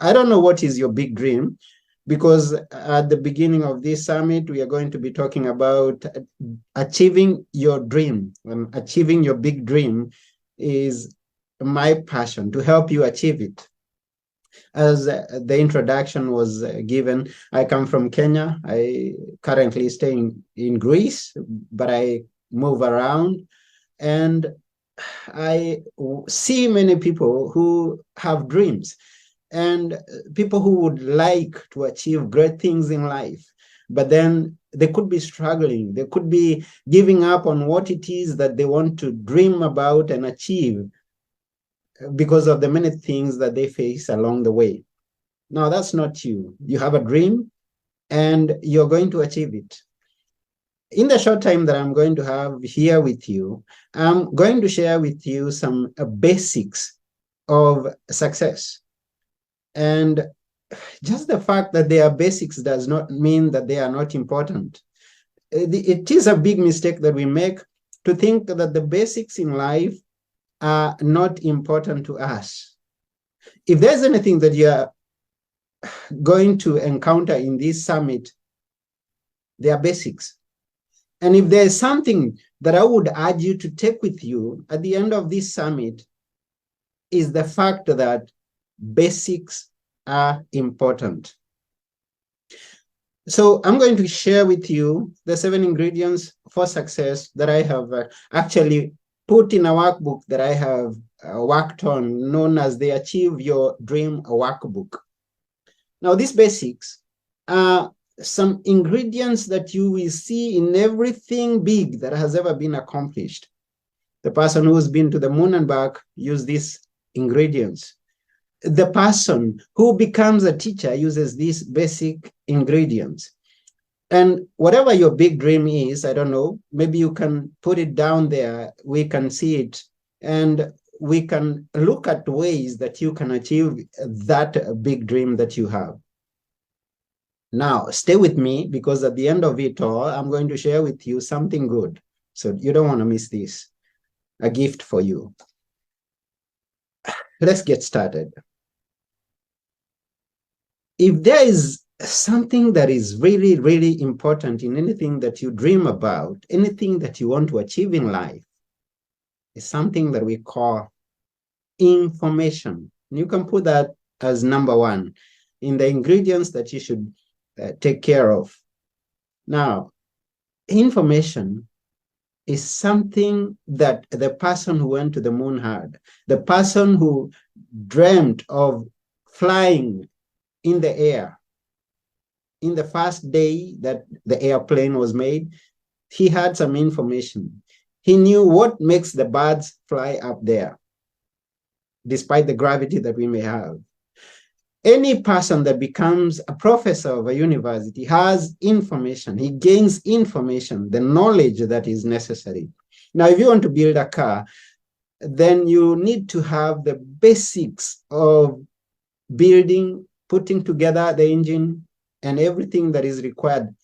I don't know what is your big dream, because at the beginning of this summit, we are going to be talking about achieving your dream. Achieving your big dream is my passion, to help you achieve it. As the introduction was given, I come from Kenya. I currently stay in Greece, but I move around, and I see many people who have dreams, and people who would like to achieve great things in life, but then they could be struggling. They could be giving up on what it is that they want to dream about and achieve because of the many things that they face along the way. Now, that's not you. You have a dream and you're going to achieve it. In the short time that I'm going to have here with you, I'm going to share with you some basics of success. And just the fact that they are basics does not mean that they are not important. It is a big mistake that we make to think that the basics in life are not important to us. If there's anything that you're going to encounter in this summit, they are basics. And if there's something that I would urge you to take with you at the end of this summit, is the fact that basics are important. So I'm going to share with you the 7 ingredients for success that I have actually put in a workbook that I have worked on, known as the Achieve Your Dream Workbook. Now, these basics are some ingredients that you will see in everything big that has ever been accomplished. The person who's been to the moon and back used these ingredients. The person who becomes a teacher uses these basic ingredients. And whatever your big dream is, I don't know, maybe you can put it down there. We can see it, and we can look at ways that you can achieve that big dream that you have. Now, stay with me, because at the end of it all, I'm going to share with you something good. So you don't want to miss this. A gift for you. Let's get started. If there is something that is really, really important in anything that you dream about, anything that you want to achieve in life, is something that we call information. You can put that as number 1 in the ingredients that you should take care of. Now, information is something that the person who went to the moon had. The person who dreamt of flying in the air, in the first day that the airplane was made, he had some information. He knew what makes the birds fly up there, despite the gravity that we may have. Any person that becomes a professor of a university has information. He gains information, the knowledge that is necessary. Now, if you want to build a car, then you need to have the basics of building, putting together the engine, and everything that is required.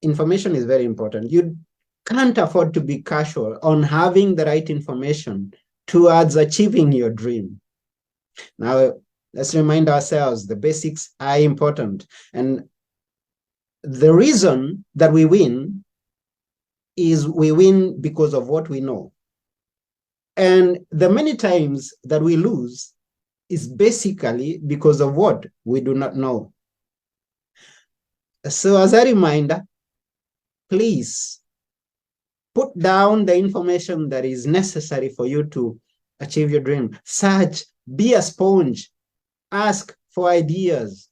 Information is very important. You can't afford to be casual on having the right information towards achieving your dream. Now, let's remind ourselves the basics are important. And the reason that we win is we win because of what we know. And the many times that we lose is basically because of what we do not know. So as a reminder, please put down the information that is necessary for you to achieve your dream. Search, be a sponge, ask for ideas.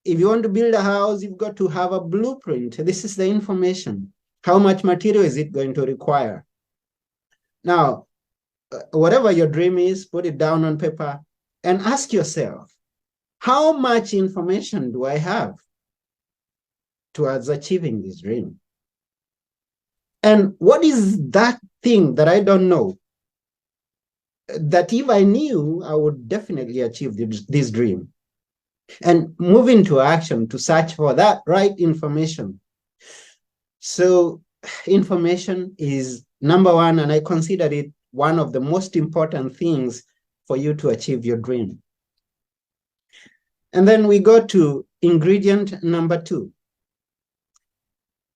If you want to build a house, you've got to have a blueprint. This is the information. How much material is it going to require? Now, whatever your dream is, put it down on paper and ask yourself, how much information do I have towards achieving this dream? And what is that thing that I don't know, that if I knew, I would definitely achieve this dream? And move into action to search for that right information. So information is number 1, and I consider it one of the most important things for you to achieve your dream. And then we go to ingredient number 2.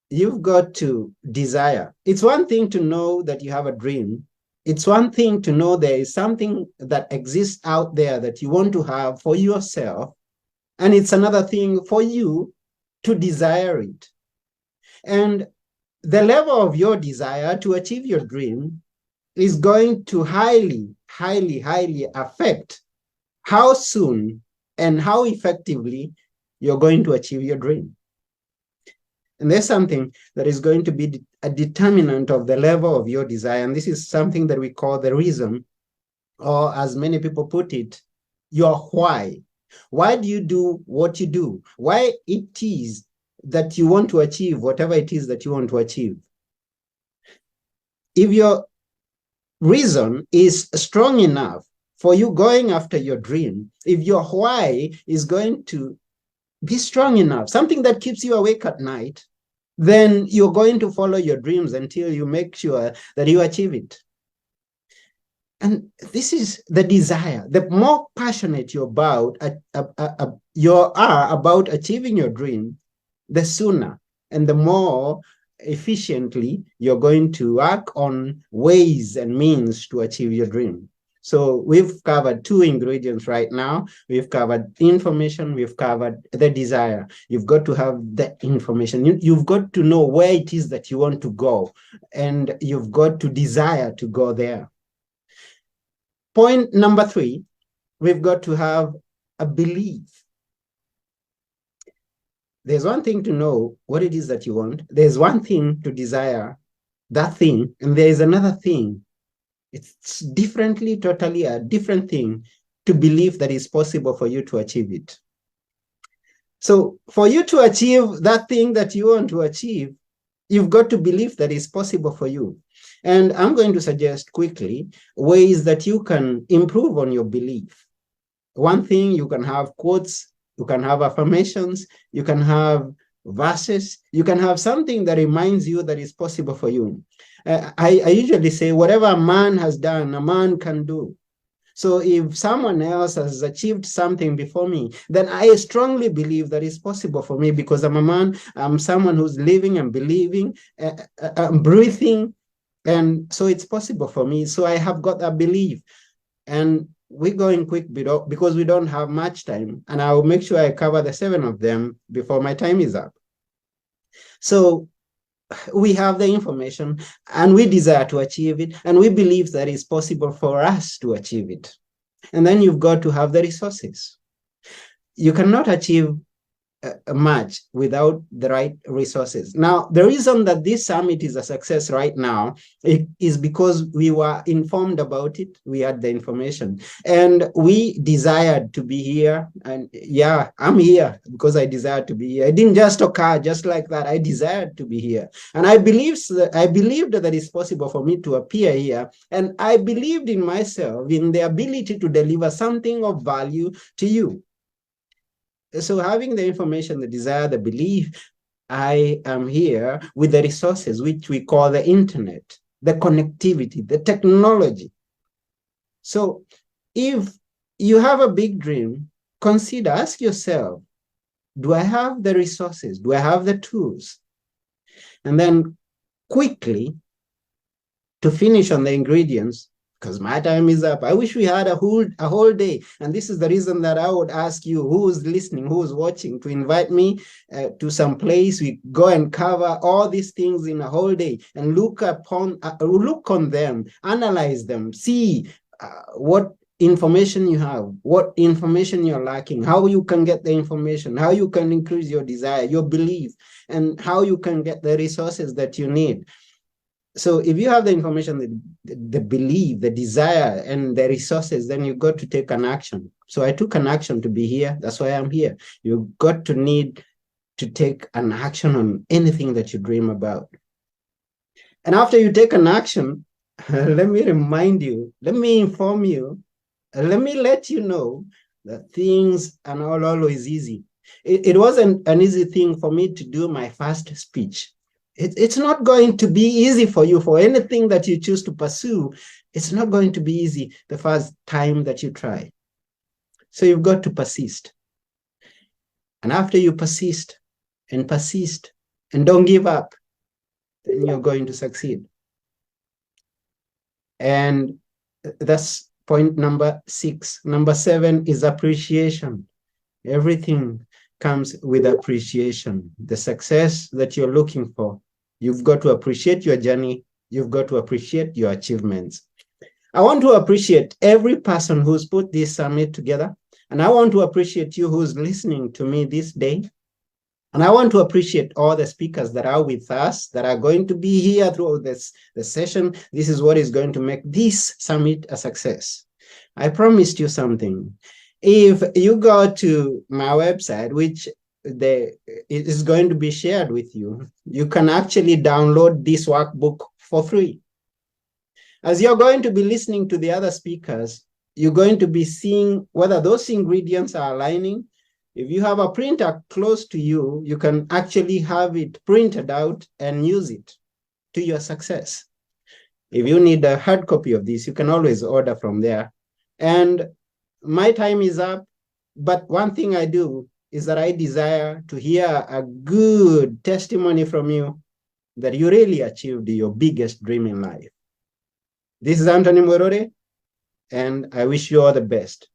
You've got to desire. It's one thing to know that you have a dream. It's one thing to know there is something that exists out there that you want to have for yourself. And it's another thing for you to desire it. And the level of your desire to achieve your dream is going to highly affect how soon and how effectively you're going to achieve your dream. And there's something that is going to be a determinant of the level of your desire. And this is something that we call the reason, or as many people put it, your why. Why do you do what you do? Why it is that you want to achieve whatever it is that you want to achieve. If your reason is strong enough for you going after your dream, if your why is going to be strong enough, something that keeps you awake at night, then you're going to follow your dreams until you make sure that you achieve it. And this is the desire. The more passionate you are about achieving your dream, the sooner and the more efficiently you're going to work on ways and means to achieve your dream. So we've covered 2 ingredients right now. We've covered information, we've covered the desire. You've got to have the information. You've got to know where it is that you want to go, and you've got to desire to go there. Point number 3, we've got to have a belief. There's one thing to know what it is that you want. There's one thing to desire that thing, and there is another thing. It's totally a different thing to believe that it's possible for you to achieve it. So for you to achieve that thing that you want to achieve, you've got to believe that it's possible for you. And I'm going to suggest quickly ways that you can improve on your belief. One thing, you can have quotes, you can have affirmations, you can have verses, you can have something that reminds you that it's possible for you. I usually say, whatever a man has done, a man can do. So if someone else has achieved something before me, then I strongly believe that it's possible for me, because I'm a man, I'm someone who's living and believing, I'm breathing, and so it's possible for me. So I have got that belief. And we're going quick because we don't have much time, and I'll make sure I cover the 7 of them before my time is up. So we have the information and we desire to achieve it, and we believe that it's possible for us to achieve it. And then you've got to have the resources. You cannot achieve much without the right resources. Now, the reason that this summit is a success right now is because we were informed about it. We had the information and we desired to be here. And yeah, I'm here because I desired to be here. It didn't just occur just like that. I desired to be here. And I believed that it's possible for me to appear here. And I believed in myself, in the ability to deliver something of value to you. So having the information, the desire, the belief, I am here with the resources, which we call the internet, the connectivity, the technology. So if you have a big dream, ask yourself, do I have the resources? Do I have the tools? And then quickly, to finish on the ingredients, because my time is up. I wish we had a whole day. And this is the reason that I would ask you, who's listening, who's watching, to invite me to some place. We go and cover all these things in a whole day and look on them, analyze them, see what information you have, what information you're lacking, how you can get the information, how you can increase your desire, your belief, and how you can get the resources that you need. So if you have the information, the belief, the desire, and the resources, then you've got to take an action. So I took an action to be here. That's why I'm here. You've got to need to take an action on anything that you dream about. And after you take an action, let me remind you, let me inform you, let me let you know that things are not always easy. It wasn't an easy thing for me to do my first speech. It's not going to be easy for you for anything that you choose to pursue. It's not going to be easy the first time that you try. So you've got to persist. And after you persist and don't give up, then you're going to succeed. And that's point number 6. Number 7 is appreciation. Everything comes with appreciation. The success that you're looking for, you've got to appreciate your journey. You've got to appreciate your achievements. I want to appreciate every person who's put this summit together. And I want to appreciate you who's listening to me this day. And I want to appreciate all the speakers that are with us, that are going to be here throughout the session. This is what is going to make this summit a success. I promised you something. If you go to my website, which it is going to be shared with you, you can actually download this workbook for free. As you're going to be listening to the other speakers, you're going to be seeing whether those ingredients are aligning. If you have a printer close to you, you can actually have it printed out and use it to your success. If you need a hard copy of this, you can always order from there. And my time is up, but one thing I do is that I desire to hear a good testimony from you that you really achieved your biggest dream in life. This is Anthony Mwerore, and I wish you all the best.